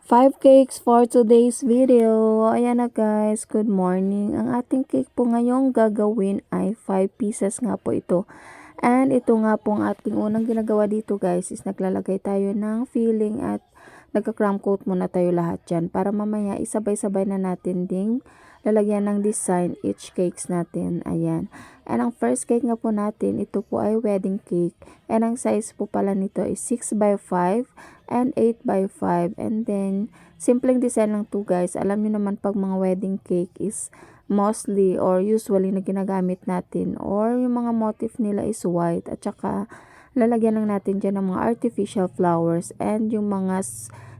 5 cakes for today's video. Ayan na guys, good morning. Ang ating cake po ngayong gagawin ay 5 pieces nga po ito. And ito nga po ang ating unang ginagawa dito guys is naglalagay tayo ng filling at nagka-crumb coat muna tayo lahat dyan. Para mamaya isabay-sabay na natin ding lalagyan ng design each cakes natin. Ayan. And ang first cake nga po natin, ito po ay wedding cake. And ang size po pala nito is 6 by 5 and 8 by 5. And then, simpleng design lang to guys. Alam niyo naman pag mga wedding cake is mostly or usually na ginagamit natin or yung mga motif nila is white at saka lalagyan lang natin dyan ng mga artificial flowers and yung mga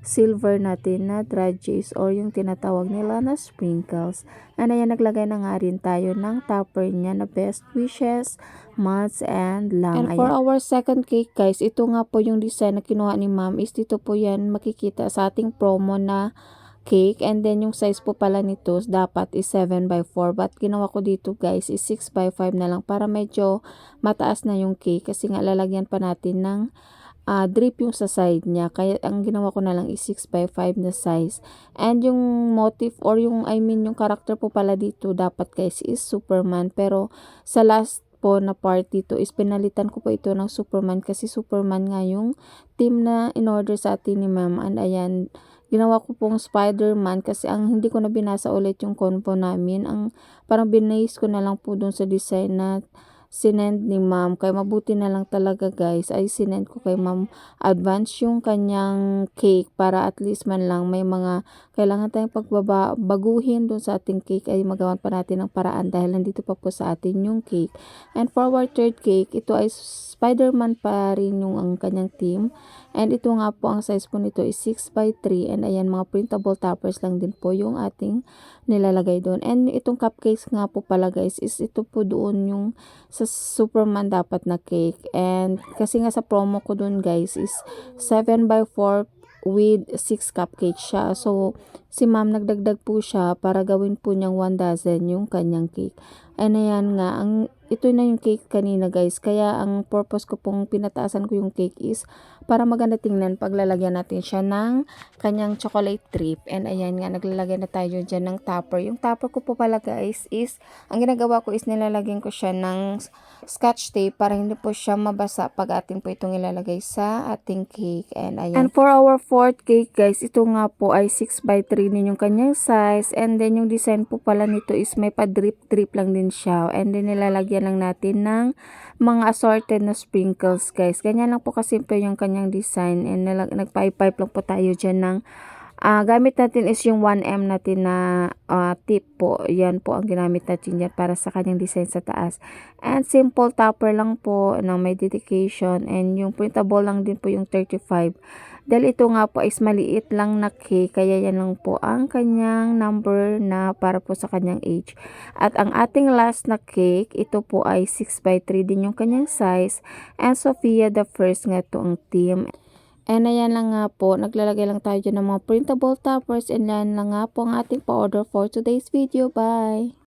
silver natin na drudges or yung tinatawag nila na sprinkles. And ayan, naglagay na nga rin tayo ng topper niya na best wishes, months, and lang. And for our second cake guys, ito nga po yung design na kinuha ni ma'am is dito po yan makikita sa ating promo na cake. And then yung size po pala nito dapat is 7 by 4 but ginawa ko dito guys is 6 by 5 na lang para medyo mataas na yung cake kasi nga lalagyan pa natin ng drip yung sa side niya. Kaya ang ginawa ko na lang is 6 by 5 na size. And yung motif or yung yung character po pala dito dapat guys is Superman. Pero sa last po na part dito is pinalitan ko po ito ng Superman kasi Superman nga yung team na in order sa atin ni ma'am. And ayan, ginawa ko pong Spider-Man kasi ang hindi ko na binasa ulit yung compo namin. Ang parang binase ko na lang po dun sa design na sinend ni ma'am. Kaya mabuti na lang talaga guys ay sinend ko kay ma'am advance yung kanyang cake para at least man lang may mga kailangan tayong pagbabaguhin dun sa ating cake ay magawan pa natin ng paraan dahil nandito pa po sa atin yung cake. And for our third cake, ito ay Spider-Man pa rin yung ang kanyang theme. And ito nga po ang size po nito is 6 by 3 and ayan, mga printable toppers lang din po yung ating nilalagay doon. And itong cupcakes nga po pala guys is ito po doon yung sa Superman dapat na cake. And kasi nga sa promo ko doon guys is 7 by 4 with 6 cupcakes siya. So si ma'am nagdagdag po siya para gawin po niyang 1 dozen yung kanyang cake. And ayan nga, ito na yung cake kanina guys. Kaya ang purpose ko pong pinataasan ko yung cake is para maganda tingnan pag lalagyan natin siya ng kanyang chocolate drip. And ayan nga, naglalagay na tayo dyan ng topper. Yung topper ko po pala guys is, ang ginagawa ko is nilalagyan ko siya ng scotch tape para hindi po siya mabasa pag ating po itong ilalagay sa ating cake. And ayan. And for our fourth cake guys, ito nga po ay 6 by 3 din yung kanyang size. And then yung design po pala nito is may pa drip lang din siya. And then nilalagyan lang natin ng mga assorted na sprinkles guys. Ganyan lang po kasimple yung kanyang design. And nagpa-pipe lang po tayo dyan ng gamit natin is yung 1M natin na tip po. Yan po ang ginamit natin dyan para sa kanyang design sa taas. And simple topper lang po na may dedication. And yung printable lang din po yung 35. Dahil ito nga po is maliit lang na cake. Kaya yan lang po ang kanyang number na para po sa kanyang age. At ang ating last na cake, ito po ay 6 by 3 din yung kanyang size. And Sophia the first nga ito ang theme. And ayan lang nga po, naglalagay lang tayo dyan ng mga printable toppers and yan lang nga po ang ating pa-order for today's video. Bye!